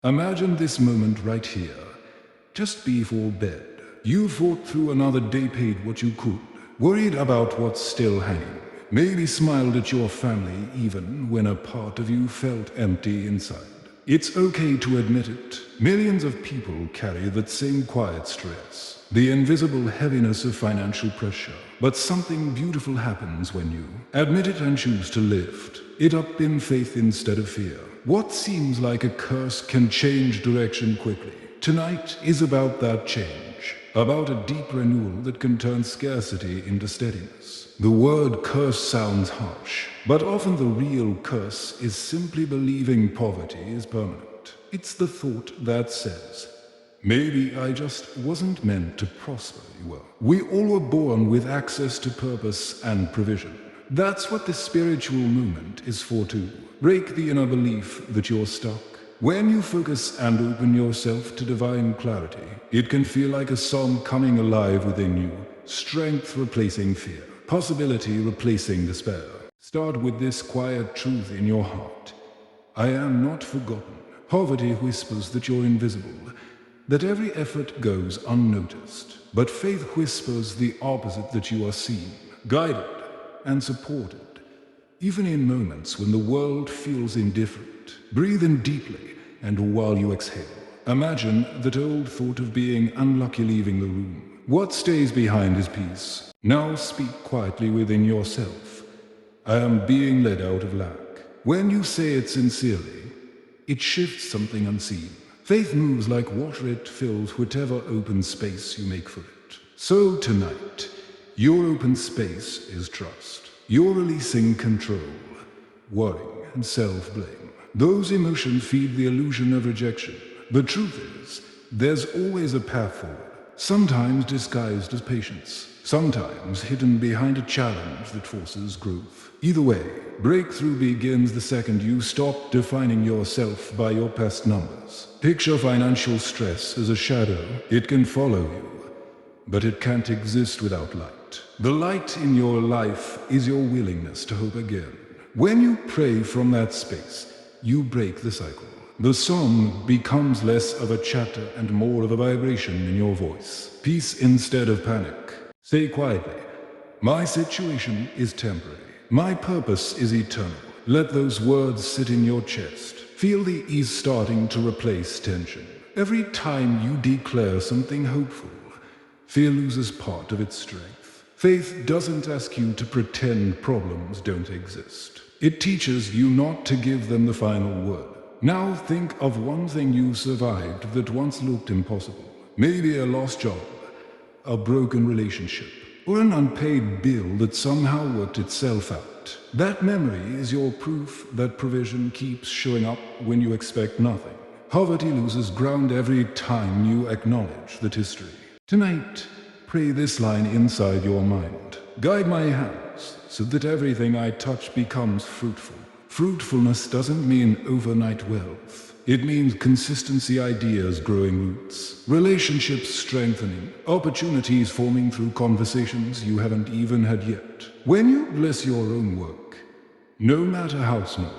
Imagine this moment right here, just before bed. You fought through another day, paid what you could, worried about what's still hanging. Maybe smiled at your family even when a part of you felt empty inside. It's okay to admit it. Millions of people carry that same quiet stress, the invisible heaviness of financial pressure. But something beautiful happens when you admit it and choose to lift it up in faith instead of fear. What seems like a curse can change direction quickly. Tonight is about that change, about a deep renewal that can turn scarcity into steadiness. The word curse sounds harsh, but often the real curse is simply believing poverty is permanent. It's the thought that says, maybe I just wasn't meant to prosper well. We all were born with access to purpose and provision. That's what the spiritual movement is for too. Break the inner belief that you're stuck. When you focus and open yourself to divine clarity, it can feel like a song coming alive within you, strength replacing fear, possibility replacing despair. Start with this quiet truth in your heart. I am not forgotten. Poverty whispers that you're invisible, that every effort goes unnoticed. But faith whispers the opposite, that you are seen, guided, and supported. Even in moments when the world feels indifferent, breathe in deeply, and while you exhale, imagine that old thought of being unlucky leaving the room. What stays behind is peace. Now speak quietly within yourself. I am being led out of lack. When you say it sincerely, it shifts something unseen. Faith moves like water, it fills whatever open space you make for it. So tonight, your open space is trust. You're releasing control, worry, and self-blame. Those emotions feed the illusion of rejection. The truth is, there's always a path forward, sometimes disguised as patience, sometimes hidden behind a challenge that forces growth. Either way, breakthrough begins the second you stop defining yourself by your past numbers. Picture financial stress as a shadow. It can follow you, but it can't exist without light. The light in your life is your willingness to hope again. When you pray from that space, you break the cycle. The song becomes less of a chatter and more of a vibration in your voice. Peace instead of panic. Say quietly, my situation is temporary. My purpose is eternal. Let those words sit in your chest. Feel the ease starting to replace tension. Every time you declare something hopeful, fear loses part of its strength. Faith doesn't ask you to pretend problems don't exist. It teaches you not to give them the final word. Now think of one thing you survived that once looked impossible. Maybe a lost job, a broken relationship, or an unpaid bill that somehow worked itself out. That memory is your proof that provision keeps showing up when you expect nothing. Poverty loses ground every time you acknowledge that history. Tonight, pray this line inside your mind. Guide my hands so that everything I touch becomes fruitful. Fruitfulness doesn't mean overnight wealth. It means consistency, ideas growing roots, relationships strengthening, opportunities forming through conversations you haven't even had yet. When you bless your own work, no matter how small,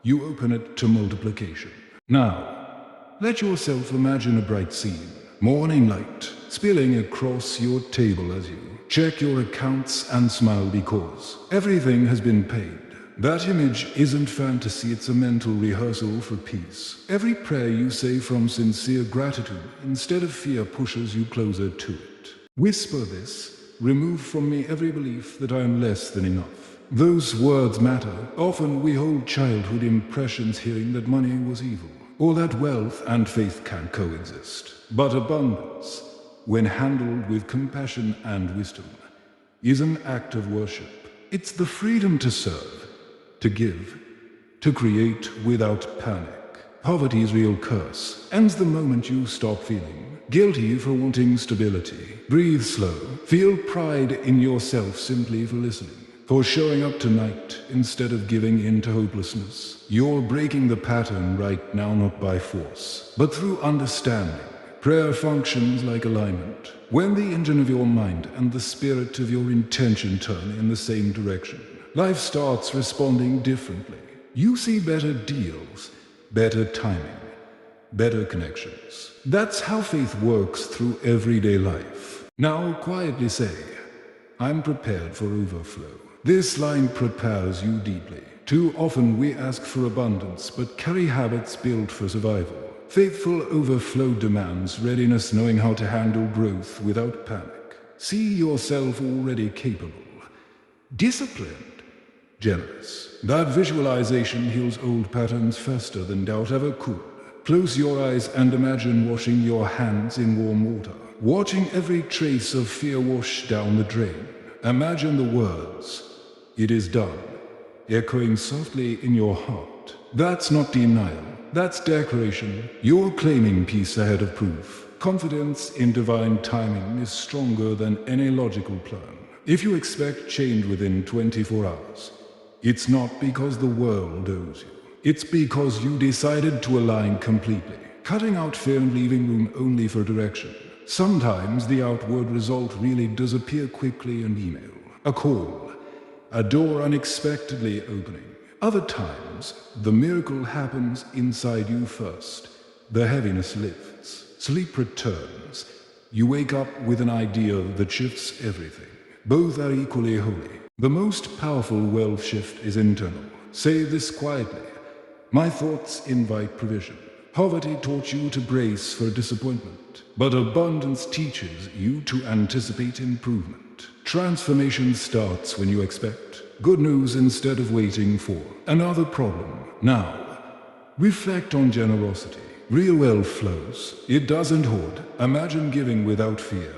you open it to multiplication. Now, let yourself imagine a bright scene. Morning light spilling across your table as you check your accounts and smile because everything has been paid. That image isn't fantasy, it's a mental rehearsal for peace. Every prayer you say from sincere gratitude instead of fear pushes you closer to it. Whisper this: remove from me every belief that I am less than enough. Those words matter. Often we hold childhood impressions hearing that money was evil, or that wealth and faith can coexist. But abundance, when handled with compassion and wisdom, is an act of worship. It's the freedom to serve, to give, to create without panic. Poverty's real curse ends the moment you stop feeling guilty for wanting stability. Breathe slow. Feel pride in yourself simply for listening, for showing up tonight instead of giving in to hopelessness. You're breaking the pattern right now, not by force, but through understanding. Prayer functions like alignment. When the engine of your mind and the spirit of your intention turn in the same direction, life starts responding differently. You see better deals, better timing, better connections. That's how faith works through everyday life. Now quietly say, I'm prepared for overflow. This line prepares you deeply. Too often we ask for abundance but carry habits built for survival. Faithful overflow demands readiness, knowing how to handle growth without panic. See yourself already capable, disciplined, generous. That visualization heals old patterns faster than doubt ever could. Close your eyes and imagine washing your hands in warm water, watching every trace of fear wash down the drain. Imagine the words, "It is done," echoing softly in your heart. That's not denial, that's declaration. You're claiming peace ahead of proof. Confidence in divine timing is stronger than any logical plan. If you expect change within 24 hours, it's not because the world owes you. It's because you decided to align completely, cutting out fear and leaving room only for direction. Sometimes the outward result really does appear quickly: an email, a call, a door unexpectedly opening. Other times, the miracle happens inside you first. The heaviness lifts, sleep returns. You wake up with an idea that shifts everything. Both are equally holy. The most powerful wealth shift is internal. Say this quietly: my thoughts invite provision. Poverty taught you to brace for disappointment, but abundance teaches you to anticipate improvement. Transformation starts when you expect good news instead of waiting for another problem. Now, reflect on generosity. Real wealth flows. It doesn't hoard. Imagine giving without fear,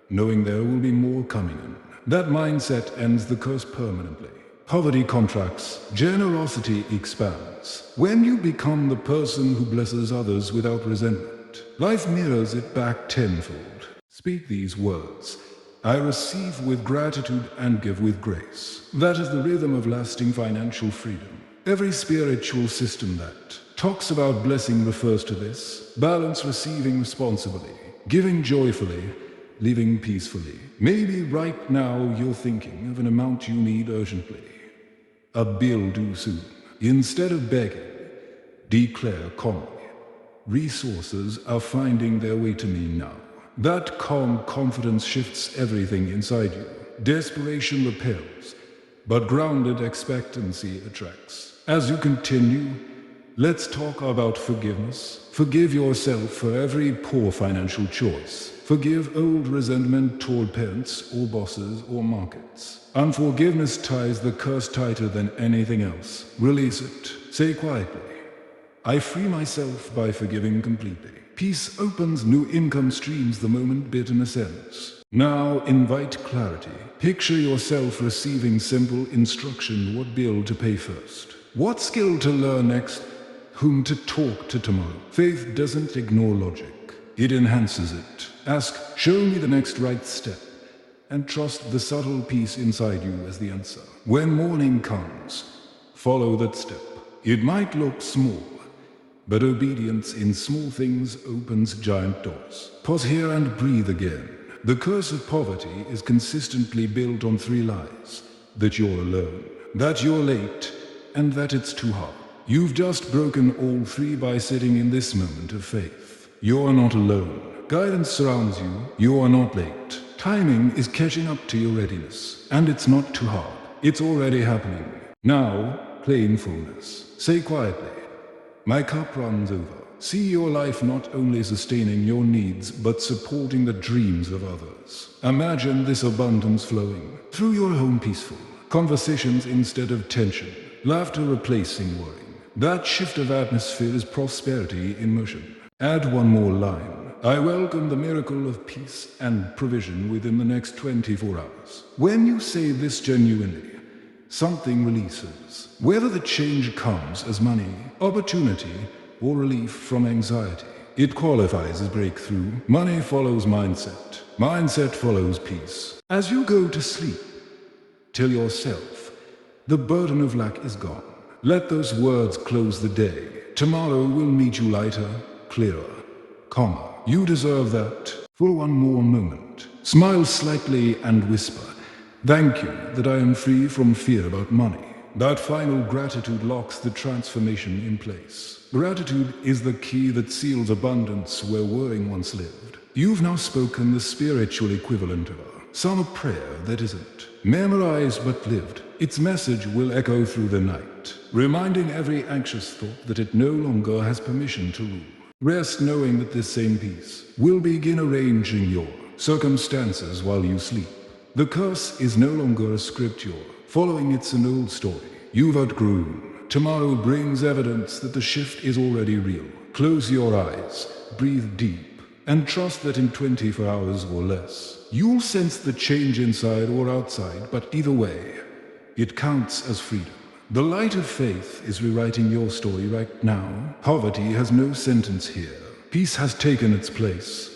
knowing there will be more coming in. That mindset ends the curse permanently. Poverty contracts, generosity expands. When you become the person who blesses others without resentment, life mirrors it back tenfold. Speak these words: I receive with gratitude and give with grace. That is the rhythm of lasting financial freedom. Every spiritual system that talks about blessing refers to this. Balance: receiving responsibly, giving joyfully, living peacefully. Maybe right now you're thinking of an amount you need urgently. A bill due soon. Instead of begging, declare calmly, resources are finding their way to me now. That calm confidence shifts everything inside you. Desperation repels, but grounded expectancy attracts. As you continue, let's talk about forgiveness. Forgive yourself for every poor financial choice. Forgive old resentment toward parents or bosses or markets. Unforgiveness ties the curse tighter than anything else. Release it. Say quietly, I free myself by forgiving completely. Peace opens new income streams the moment bitterness ends. Now invite clarity. Picture yourself receiving simple instruction: what bill to pay first, what skill to learn next, whom to talk to tomorrow. Faith doesn't ignore logic, it enhances it. Ask, show me the next right step, and trust the subtle peace inside you as the answer. When morning comes, follow that step. It might look small, but obedience in small things opens giant doors. Pause here and breathe again. The curse of poverty is consistently built on 3 lies: that you're alone, that you're late, and that it's too hard. You've just broken all 3 by sitting in this moment of faith. You're not alone. Guidance surrounds you. You are not late. Timing is catching up to your readiness, and it's not too hard. It's already happening. Now, claim fullness. Say quietly, my cup runs over. See your life not only sustaining your needs, but supporting the dreams of others. Imagine this abundance flowing through your home: peaceful conversations instead of tension, laughter replacing worry. That shift of atmosphere is prosperity in motion. Add one more line: I welcome the miracle of peace and provision within the next 24 hours. When you say this genuinely, something releases. Whether the change comes as money, opportunity, or relief from anxiety, it qualifies as breakthrough. Money follows mindset. Mindset follows peace. As you go to sleep, tell yourself, the burden of lack is gone. Let those words close the day. Tomorrow will meet you lighter, clearer, calmer. You deserve that. For one more moment, smile slightly and whisper, thank you that I am free from fear about money. That final gratitude locks the transformation in place. Gratitude is the key that seals abundance where worrying once lived. You've now spoken the spiritual equivalent of a psalm of prayer that isn't memorized but lived. Its message will echo through the night, reminding every anxious thought that it no longer has permission to rule. Rest knowing that this same peace will begin arranging your circumstances while you sleep. The curse is no longer a script you're following, it's an old story you've outgrown. Tomorrow brings evidence that the shift is already real. Close your eyes, breathe deep, and trust that in 24 hours or less, you'll sense the change inside or outside, but either way, it counts as freedom. The light of faith is rewriting your story right now. Poverty has no sentence here. Peace has taken its place.